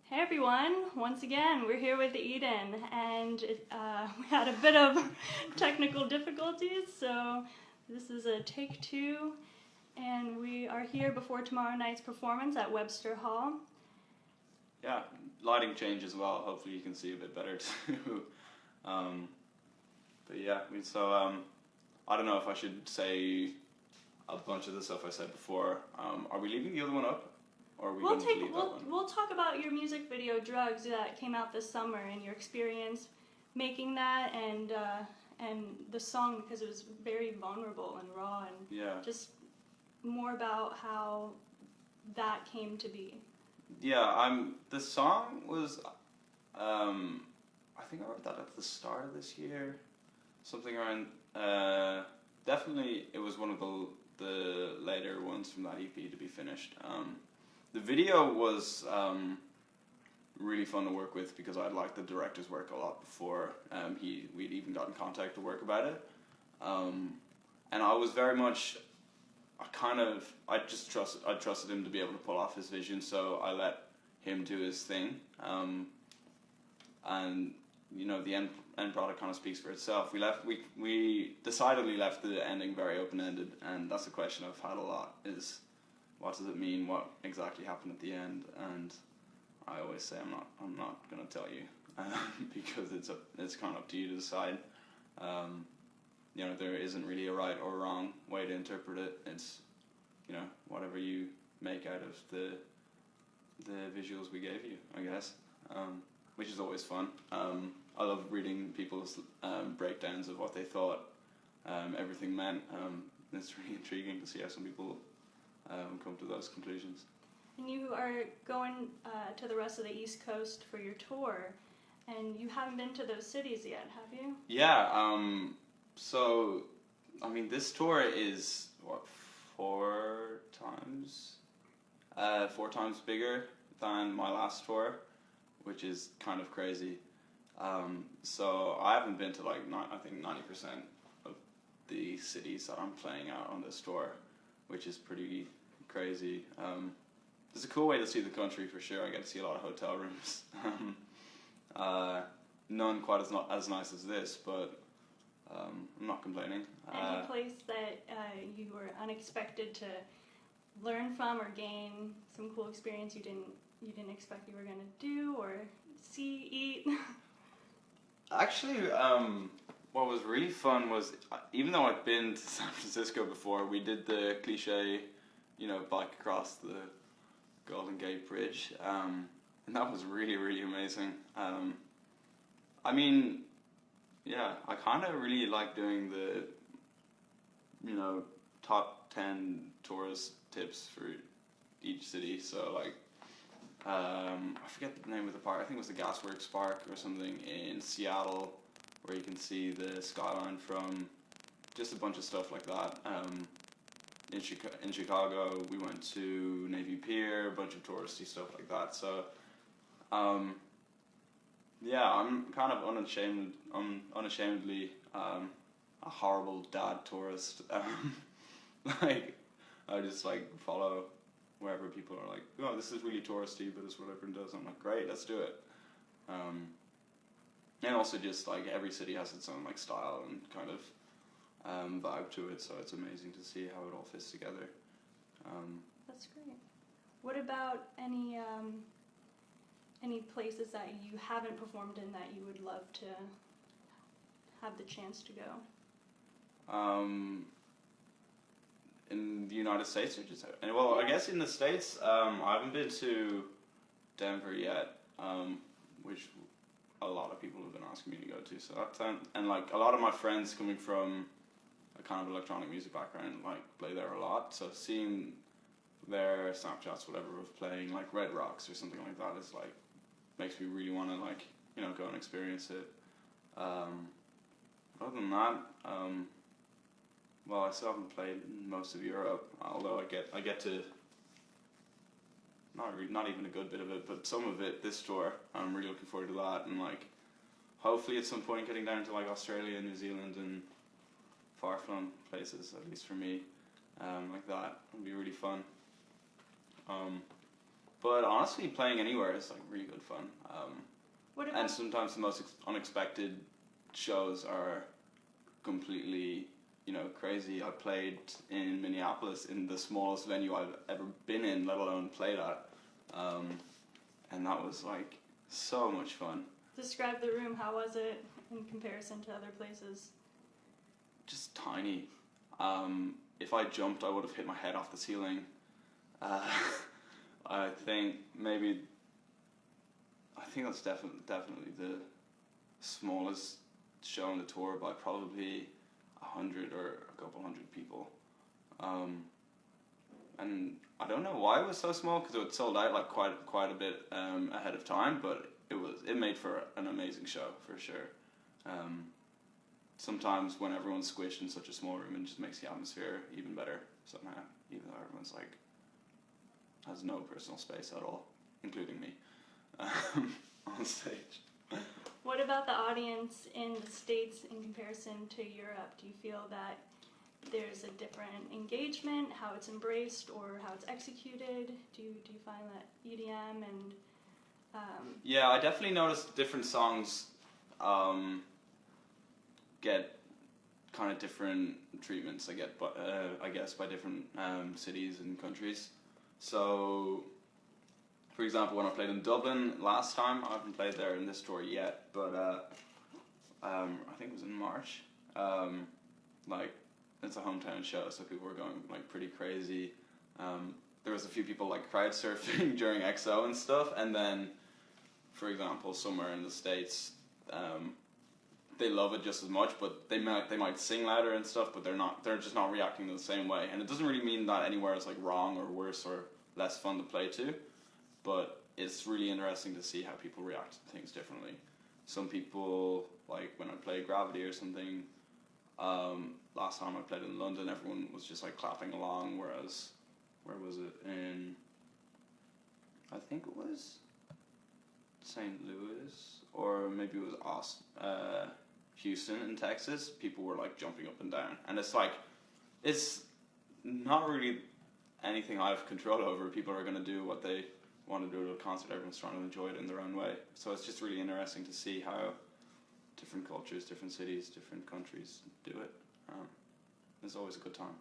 Hey everyone, once again we're here with Eden, and we had a bit of technical difficulties, so this is a take two, and we are here before tomorrow night's performance at Webster Hall. Yeah, lighting change as well, hopefully you can see a bit better too. But yeah, I don't know if I should say a bunch of the stuff I said before. Are we leaving the other one up? Or are we going to leave that one? We'll talk about your music video Drugs that came out this summer and your experience making that, and the song, because it was very vulnerable and raw, and just more about how that came to be. Yeah, the song was I think I wrote that at the start of this year, something around definitely it was one of the later ones from that EP to be finished. The video was really fun to work with because I'd liked the director's work a lot before we'd even got in contact to work about it. And I was very much, I trusted him to be able to pull off his vision, so I let him do his thing. And you know, the end product kind of speaks for itself. We decidedly left the ending very open-ended, and that's a question I've had a lot, is what does it mean? What exactly happened at the end? And I always say I'm not going to tell you because it's kind of up to you to decide. You know, there isn't really a right or wrong way to interpret it. It's, you know, whatever you make out of the visuals we gave you, I guess, which is always fun. I love reading people's breakdowns of what they thought everything meant. It's really intriguing to see how some people come to those conclusions. And you are going to the rest of the East Coast for your tour, and you haven't been to those cities yet, have you? Yeah, so, I mean, this tour is, four times bigger than my last tour, which is kind of crazy. So I haven't been to I think 90% of the cities that I'm playing out on this tour, which is pretty crazy. It's a cool way to see the country for sure. I get to see a lot of hotel rooms. None quite as nice as this, but I'm not complaining. Any place that you were unexpected to learn from or gain some cool experience you didn't expect you were going to do or see, eat? Actually, what was really fun was, even though I'd been to San Francisco before, we did the cliche, you know, bike across the Golden Gate Bridge, and that was really, really amazing. I mean, yeah, I kind of really like doing the, you know, top 10 tourist tips for each city. So, like, I forget the name of the park. I think it was the Gasworks Park or something in Seattle, where you can see the skyline from, just a bunch of stuff like that. In Chicago, we went to Navy Pier, a bunch of touristy stuff like that. So, yeah, I'm kind of unashamedly a horrible dad tourist. Like, I just follow wherever people are like, oh, this is really touristy, but it's what everyone does. I'm like, great, let's do it. And also just every city has its own style and kind of vibe to it, so it's amazing to see how it all fits together. That's great. What about any places that you haven't performed in that you would love to have the chance to go? In the United States, or just I guess in the States, I haven't been to Denver yet, which a lot of people have been asking me to go to. So that's and a lot of my friends coming from a kind of electronic music background play there a lot. So seeing their Snapchats, whatever, of playing Red Rocks or something like that is makes me really want to go and experience it. Other than that, well, I still haven't played most of Europe, although I get to not even a good bit of it, but some of it this tour. I'm really looking forward to that, and hopefully at some point getting down to Australia, New Zealand, and far-flung places, at least for me, like that would be really fun. But honestly, playing anywhere is like really good fun. What about And sometimes the most unexpected shows are completely, crazy. I played in Minneapolis in the smallest venue I've ever been in, let alone played at. And that was like so much fun. describe the room? How was it in comparison to other places? Just tiny. If I jumped, I would have hit my head off the ceiling. I think that's definitely the smallest show on the tour by probably 100 or a couple hundred people. And I don't know why it was so small, because it was sold out like quite a bit ahead of time, but it made for an amazing show for sure. Sometimes when everyone's squished in such a small room, it just makes the atmosphere even better somehow, even though everyone's like has no personal space at all, including me, on stage. What about the audience in the States in comparison to Europe? Do you feel that there's a different engagement, how it's embraced or how it's executed? Do you find that EDM and Yeah, I definitely noticed different songs get kind of different treatments. I guess by different cities and countries. So, for example, when I played in Dublin last time, I haven't played there in this tour yet, but I think it was in March. Like, it's a hometown show, so people were going like pretty crazy. There was a few people like crowd surfing during XO and stuff, and then, for example, somewhere in the States, they love it just as much, but they might sing louder and stuff, but they're just not reacting the same way. And it doesn't really mean that anywhere is like wrong or worse or less fun to play to, but it's really interesting to see how people react to things differently. Some people, like when I played Gravity or something, last time I played in London, everyone was just like clapping along, whereas, where was it? I think it was St. Louis, or maybe it was Houston in Texas. People were like jumping up and down, and it's not really anything I have control over. People are going to do what they want to do at a concert. Everyone's trying to enjoy it in their own way. So it's just really interesting to see how different cultures, different cities, different countries do it. It's always a good time.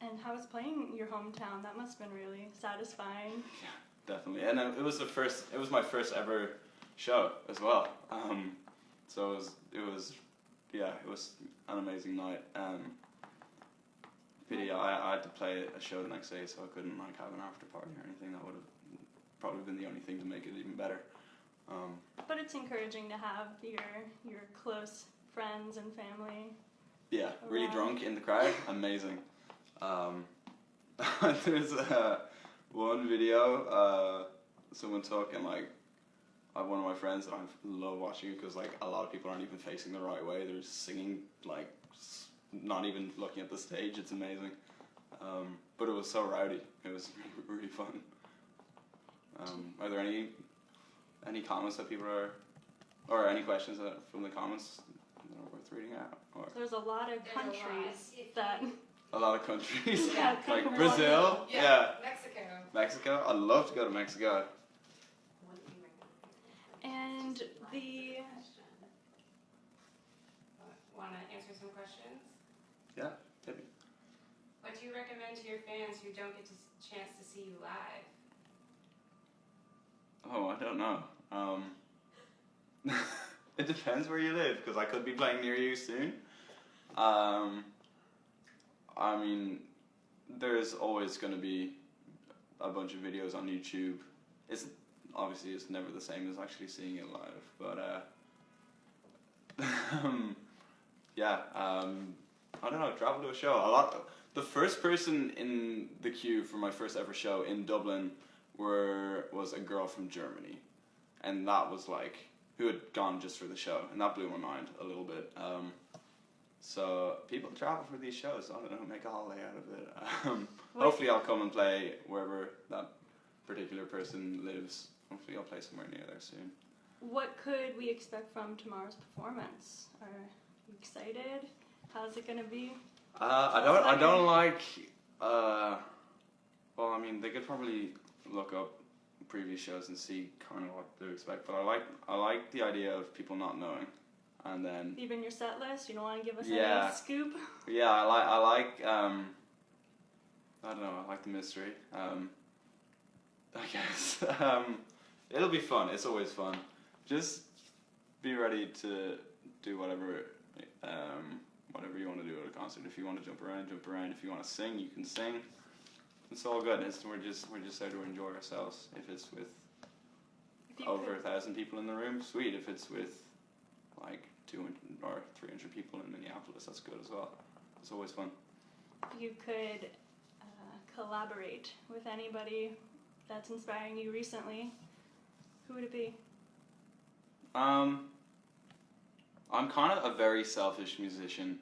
and how was playing your hometown? That must have been really satisfying. Yeah, definitely. And it was my first ever show as well. So it was an amazing night. Pity I had to play a show the next day, so I couldn't like have an after party or anything. That would have probably been the only thing to make it even better. But it's encouraging to have your close friends and family. Yeah, really drunk in the crowd, amazing. There's one video someone took, and like one of my friends, and I love watching it because like a lot of people aren't even facing the right way. They're singing like not even looking at the stage. It's amazing. But it was so rowdy. It was really fun. Are there any comments that people or any questions from the comments that are worth reading out? Or There's a lot of countries that. A lot of countries. Yeah, like Brazil. Yeah. Mexico. I'd love to go to Mexico. And Want to answer some questions? Yeah, maybe. What do you recommend to your fans who don't get a chance to see you live? Oh, I don't know. It depends where you live, because I could be playing near you soon. I mean, there's always going to be a bunch of videos on YouTube. It's never the same as actually seeing it live, but yeah. I don't know. Travel to a show. The first person in the queue for my first ever show in Dublin was a girl from Germany, and that was like who had gone just for the show, and that blew my mind a little bit. So people travel for these shows. I don't know, make a holiday out of it. Hopefully, I'll come and play wherever that particular person lives. Hopefully, I'll play somewhere near there soon. what could we expect from tomorrow's performance? Are you excited? How's it gonna be? I don't like. Well, I mean, they could probably look up previous shows and see kind of what to expect. But I like the idea of people not knowing, and then even your set list. You don't want to give us Yeah. any scoop. yeah, I like I don't know, I like the mystery. I guess it'll be fun. It's always fun. Just be ready to do whatever you want to do at a concert. If you want to jump around, jump around. If you want to sing, you can sing. It's all good. We're just there to enjoy ourselves. If it's with over 1,000 people in the room, sweet. If it's with like 200 or 300 people in Minneapolis, that's good as well. It's always fun. If you could collaborate with anybody that's inspiring you recently, who would it be? I'm kind of a very selfish musician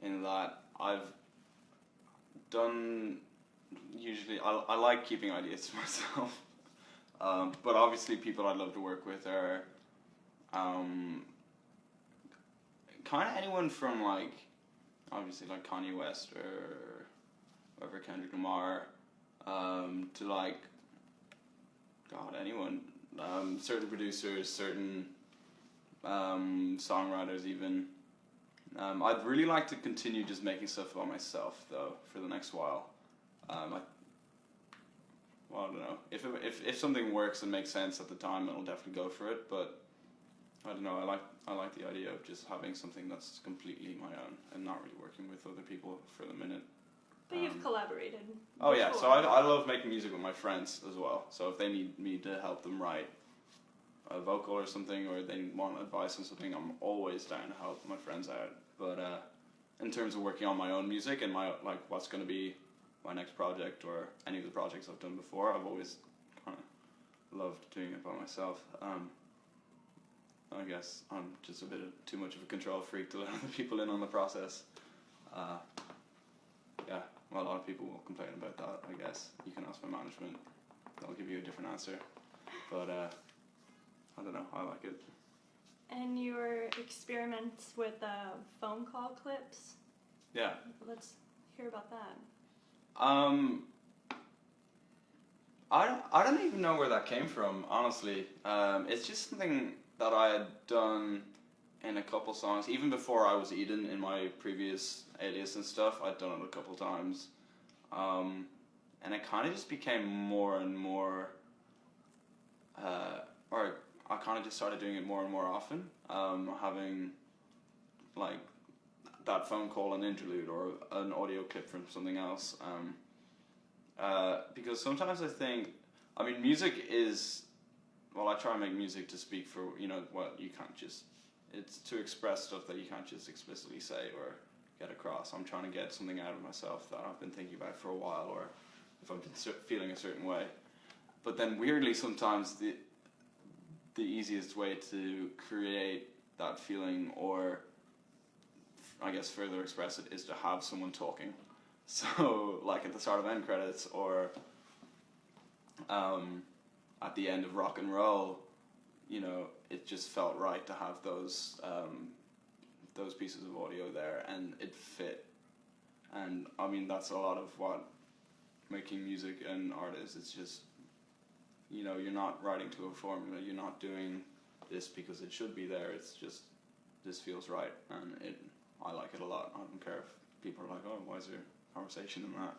in that I've done, usually, I like keeping ideas to myself. But obviously people I'd love to work with are kind of anyone from like, obviously like Kanye West or whoever, Kendrick Lamar, to like, God, anyone. Certain producers, certain songwriters even. I'd really like to continue just making stuff by myself though for the next while. I don't know. If something works and makes sense at the time, I'll definitely go for it. But I don't know. I like the idea of just having something that's completely my own and not really working with other people for the minute. But you've collaborated. Oh yeah, before. so I love making music with my friends as well. So if they need me to help them write a vocal or something, or they want advice on something, I'm always down to help my friends out. But in terms of working on my own music and my what's going to be my next project or any of the projects I've done before, I've always kind of loved doing it by myself. I guess I'm just a bit too much of a control freak to let other people in on the process. Yeah, well, a lot of people will complain about that, I guess. You can ask my management. They'll give you a different answer. But I don't know, I like it. And your experiments with phone call clips? Yeah. Let's hear about that. I don't even know where that came from, honestly. It's just something that I had done in a couple songs, even before I was Eden in my previous alias and stuff. I'd done it a couple times, and it kind of just became more and more, or I kind of just started doing it more and more often, having like that phone call an interlude or an audio clip from something else, because sometimes I think, I mean, music is, well, I try and make music to speak for, what you can't just, it's to express stuff that you can't just explicitly say or get across. I'm trying to get something out of myself that I've been thinking about for a while, or if I've been feeling a certain way. But then weirdly sometimes the easiest way to create that feeling, or I guess further express it, is to have someone talking. So like at the start of end credits, or at the end of Rock and Roll, it just felt right to have those pieces of audio there, and it fit. And I mean, that's a lot of what making music and art is. It's just, you're not writing to a formula. You're not doing this because it should be there. It's just, this feels right, and I like it a lot. I don't care if people are like, oh, why is there conversation in that,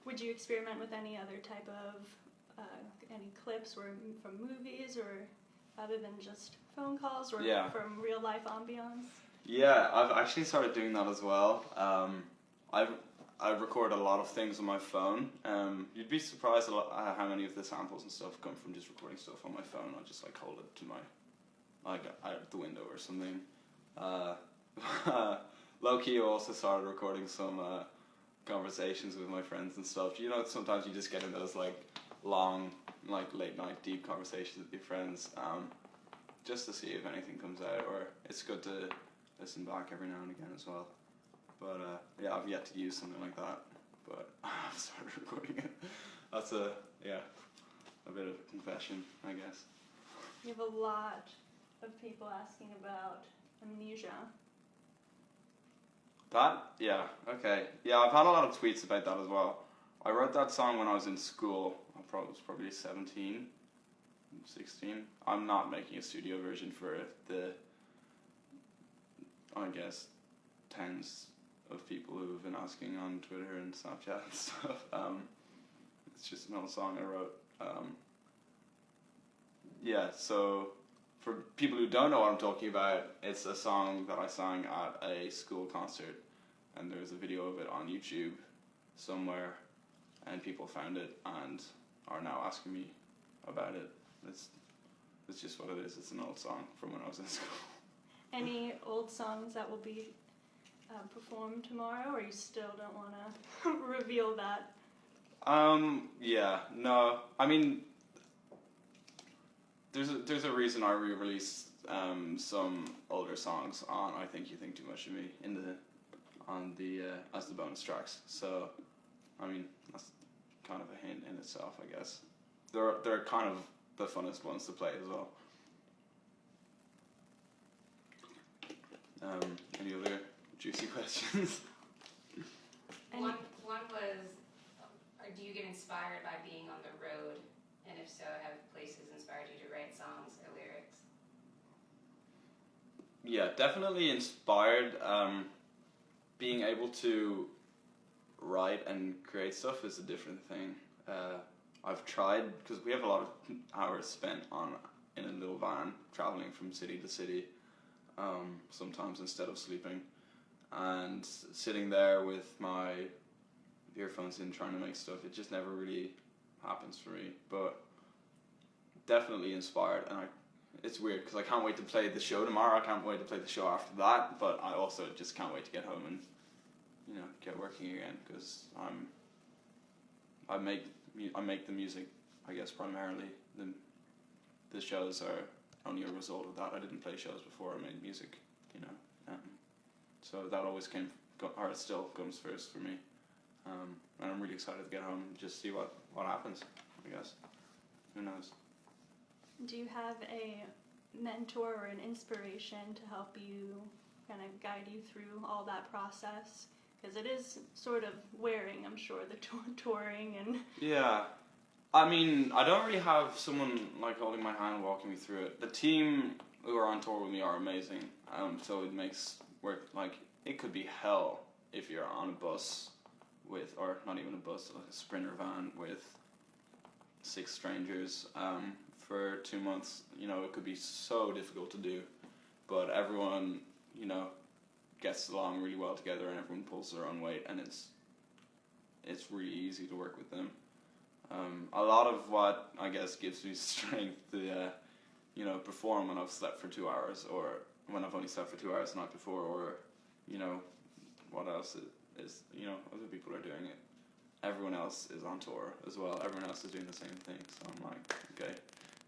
Would you experiment with any other type of, any clips or from movies, or other than just phone calls, or from real life ambiance? Yeah, I've actually started doing that as well. I record a lot of things on my phone. You'd be surprised how many of the samples and stuff come from just recording stuff on my phone. I just hold it to my, out the window or something. Low-key, I also started recording some conversations with my friends and stuff. Sometimes you just get in those long, late-night deep conversations with your friends, just to see if anything comes out, or it's good to listen back every now and again as well. But I've yet to use something like that, but I've started recording it. That's a bit of a confession, I guess. You have a lot of people asking about Amnesia. Okay. Yeah, I've had a lot of tweets about that as well. I wrote that song when I was in school. I was probably 17, 16. I'm not making a studio version for the, I guess, tens of people who have been asking on Twitter and Snapchat and stuff. It's just an old song I wrote. Yeah, so for people who don't know what I'm talking about, it's a song that I sang at a school concert, and there's a video of it on YouTube somewhere, and people found it and are now asking me about it. It's just what it is. It's an old song from when I was in school. Any old songs that will be performed tomorrow, or you still don't want to reveal that? Yeah, no. I mean, there's a reason I re-released some older songs on I Think You Think Too Much of Me as the bonus tracks. So, I mean, that's kind of a hint in itself, I guess. They're kind of the funnest ones to play as well. Any other juicy questions? One was, do you get inspired by being on the road? And if so, have places inspired you to write songs or lyrics? Yeah, definitely inspired. Being able to write and create stuff is a different thing. I've tried, because we have a lot of hours spent in a little van, traveling from city to city, sometimes instead of sleeping, and sitting there with my earphones in trying to make stuff. It just never really happens for me, but definitely inspired. And it's weird because I can't wait to play the show tomorrow. I can't wait to play the show after that, but I also just can't wait to get home and get working again, because I make the music, I guess, primarily. The shows are only a result of that. I didn't play shows before I made music, so that always it still comes first for me. And I'm really excited to get home and just see what happens, I guess. Who knows? Do you have a mentor or an inspiration to help you, kind of guide you through all that process? Because it is sort of wearing, I'm sure, the touring and... Yeah. I mean, I don't really have someone like holding my hand walking me through it. The team who are on tour with me are amazing. So it makes work, like, it could be hell if you're on a bus with, or not even a bus, like a Sprinter van with 6 strangers for 2 months. It could be so difficult to do, but everyone, gets along really well together, and everyone pulls their own weight, and it's really easy to work with them. A lot of what, I guess, gives me strength to perform when I've slept for 2 hours, or when I've only slept for 2 hours the night before, or what else is other people are doing it. Everyone else is on tour as well. Everyone else is doing the same thing. So I'm like, okay,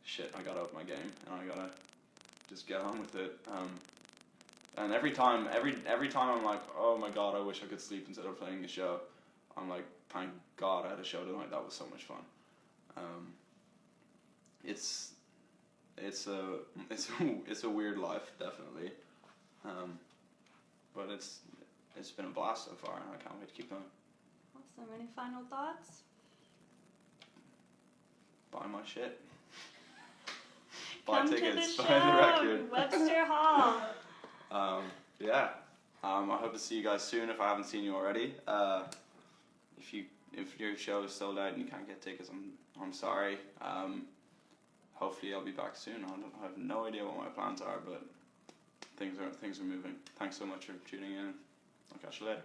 shit, I gotta up my game, and I gotta just get on with it. And every time I'm like, oh my god, I wish I could sleep instead of playing a show. I'm like, thank God I had a show tonight. That was so much fun. It's a weird life, definitely. But it's been a blast so far, and I can't wait to keep going. Awesome. Any final thoughts? Buy my shit. Buy tickets. Buy the record. Webster Hall. Yeah. I hope to see you guys soon if I haven't seen you already. If your show is sold out and you can't get tickets, I'm sorry. Hopefully I'll be back soon. I have no idea what my plans are, but things are moving. Thanks so much for tuning in. I'll catch you later.